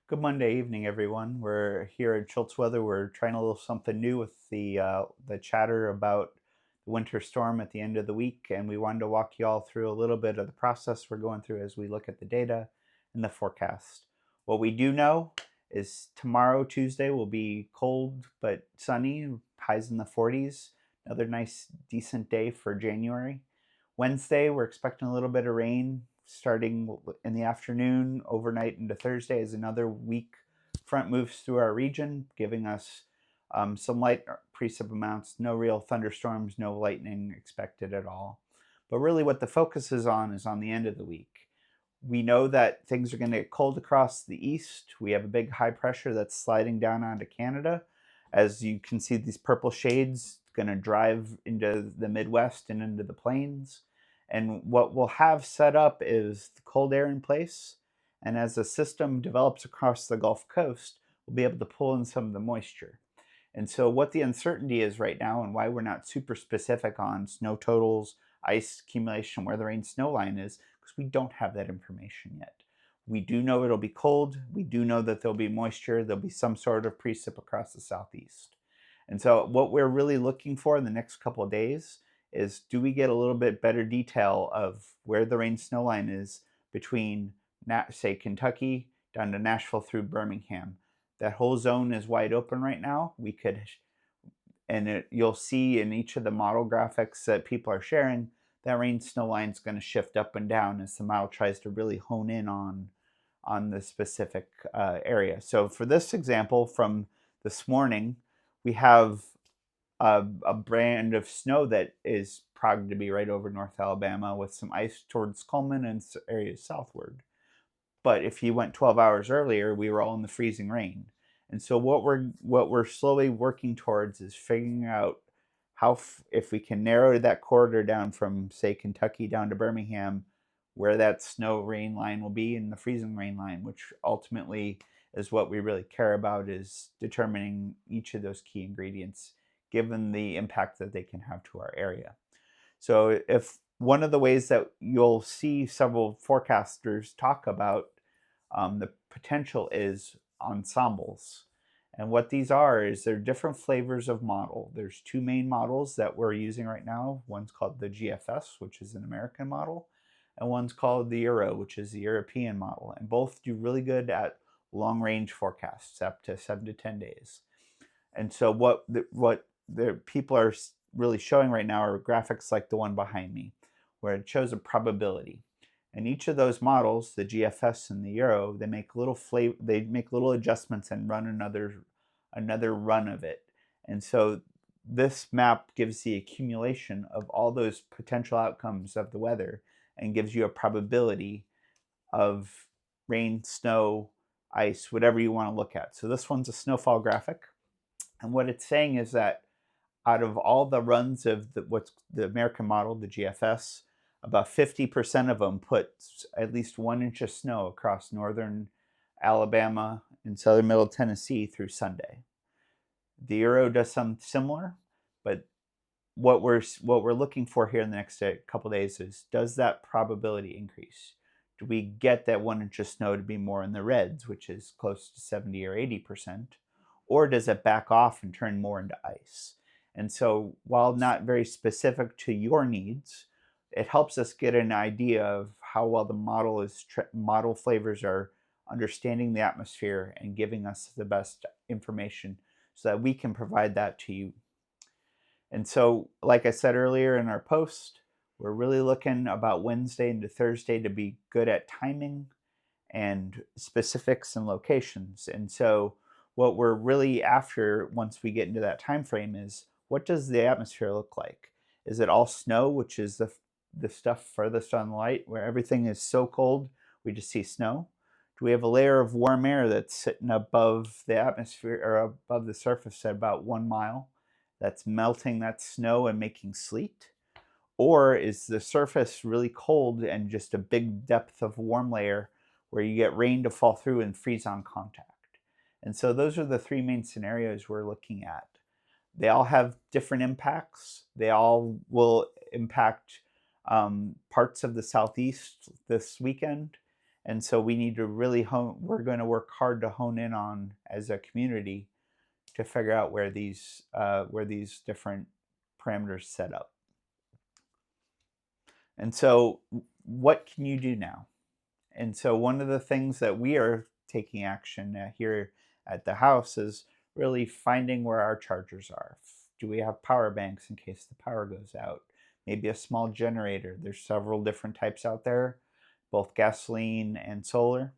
Good Monday evening, everyone. We're here at SchultzWeather. We're trying a little something new with the chatter about the winter storm at the end of the week, and we wanted to walk you all through a little bit of the process we're going through as we look at the data and the forecast. What we do know is tomorrow, Tuesday, will be cold but sunny, highs in the 40s. Another nice, decent day for January. Wednesday, we're expecting a little bit of rain starting in the afternoon, overnight into Thursday as another weak front moves through our region, giving us some light precip amounts, no real thunderstorms, no lightning expected at all. But really what the focus is on the end of the week. We know that things are going to get cold across the east. We have a big high pressure that's sliding down onto Canada. As you can see, these purple shades going to drive into the Midwest and into the plains. And what we'll have set up is the cold air in place. And as the system develops across the Gulf Coast, we'll be able to pull in some of the moisture. And so what the uncertainty is right now and why we're not super specific on snow totals, ice accumulation, where the rain snow line is, because we don't have that information yet. We do know it'll be cold. We do know that there'll be moisture. There'll be some sort of precip across the southeast. And so what we're really looking for in the next couple of days is, do we get a little bit better detail of where the rain snow line is between, say, Kentucky down to Nashville through Birmingham. That whole zone is wide open right now. We could, and you'll see in each of the model graphics that people are sharing, that rain snow line is going to shift up and down as the model tries to really hone in on the specific area. So for this example from this morning, we have a brand of snow that is progged to be right over North Alabama with some ice towards Coleman and areas southward. But if you went 12 hours earlier, we were all in the freezing rain. And so what we're slowly working towards is figuring out how, if we can narrow that corridor down from, say, Kentucky down to Birmingham, where that snow rain line will be and the freezing rain line, which ultimately is what we really care about, is determining each of those key ingredients given the impact that they can have to our area. So if one of the ways that you'll see several forecasters talk about the potential is ensembles. And what these are is they're different flavors of model. There's two main models that we're using right now. One's called the GFS, which is an American model, and one's called the Euro, which is the European model. And both do really good at long range forecasts, up to 7 to 10 days. And so what the people are really showing right now are graphics like the one behind me, where it shows a probability. And each of those models, the GFS and the Euro, they make little adjustments and run another run of it. And so this map gives the accumulation of all those potential outcomes of the weather and gives you a probability of rain, snow, ice, whatever you want to look at. So this one's a snowfall graphic. And what it's saying is that out of all the runs of what's the American model, the GFS, about 50% of them put at least 1 inch of snow across northern Alabama and southern middle Tennessee through Sunday. The Euro does something similar, but what we're looking for here in the next couple days is, does that probability increase? Do we get that 1 inch of snow to be more in the reds, which is close to 70 or 80%, or does it back off and turn more into ice? And so while not very specific to your needs, it helps us get an idea of how well the model flavors are understanding the atmosphere and giving us the best information so that we can provide that to you. And so, like I said earlier in our post, we're really looking about Wednesday into Thursday to be good at timing and specifics and locations. And so what we're really after once we get into that time frame is, what does the atmosphere look like? Is it all snow, which is the stuff furthest on the light, where everything is so cold we just see snow? Do we have a layer of warm air that's sitting above the atmosphere or above the surface at about 1 mile that's melting that snow and making sleet? Or is the surface really cold and just a big depth of warm layer where you get rain to fall through and freeze on contact? And so those are the three main scenarios we're looking at. They all have different impacts. They all will impact parts of the Southeast this weekend. And so we need to really we're going to work hard to hone in on as a community to figure out where these different parameters set up. And so what can you do now? And so one of the things that we are taking action here at the house is really finding where our chargers are. Do we have power banks in case the power goes out? Maybe a small generator. There's several different types out there, both gasoline and solar.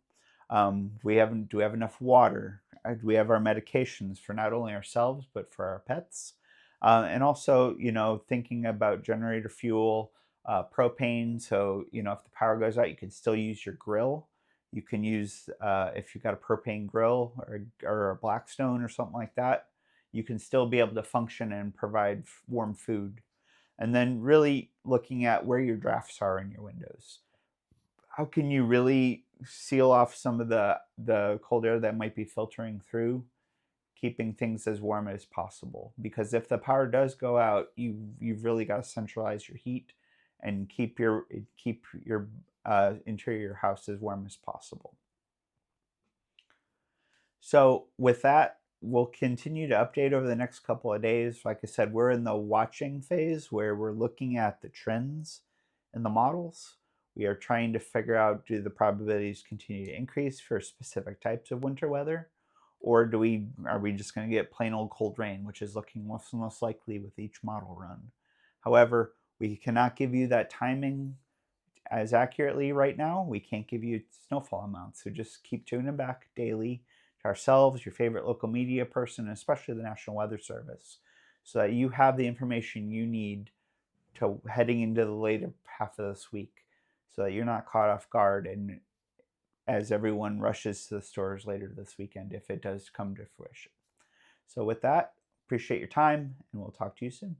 Do we have enough water? Do we have our medications for not only ourselves but for our pets? And also, thinking about generator fuel, propane. So, if the power goes out, you can still use your grill. You can use, if you've got a propane grill or a Blackstone or something like that, you can still be able to function and provide warm food. And then really looking at where your drafts are in your windows. How can you really seal off some of the cold air that might be filtering through, keeping things as warm as possible? Because if the power does go out, you've really got to centralize your heat and keep your interior house as warm as possible. So with that, we'll continue to update over the next couple of days. Like I said, we're in the watching phase where we're looking at the trends in the models. We are trying to figure out, do the probabilities continue to increase for specific types of winter weather? Or are we just going to get plain old cold rain, which is looking less and less likely with each model run? However, we cannot give you that timing as accurately right now. We can't give you snowfall amounts. So just keep tuning back daily to ourselves, your favorite local media person, and especially the National Weather Service, so that you have the information you need to heading into the later half of this week, so that you're not caught off guard and as everyone rushes to the stores later this weekend if it does come to fruition. So with that, appreciate your time, and we'll talk to you soon.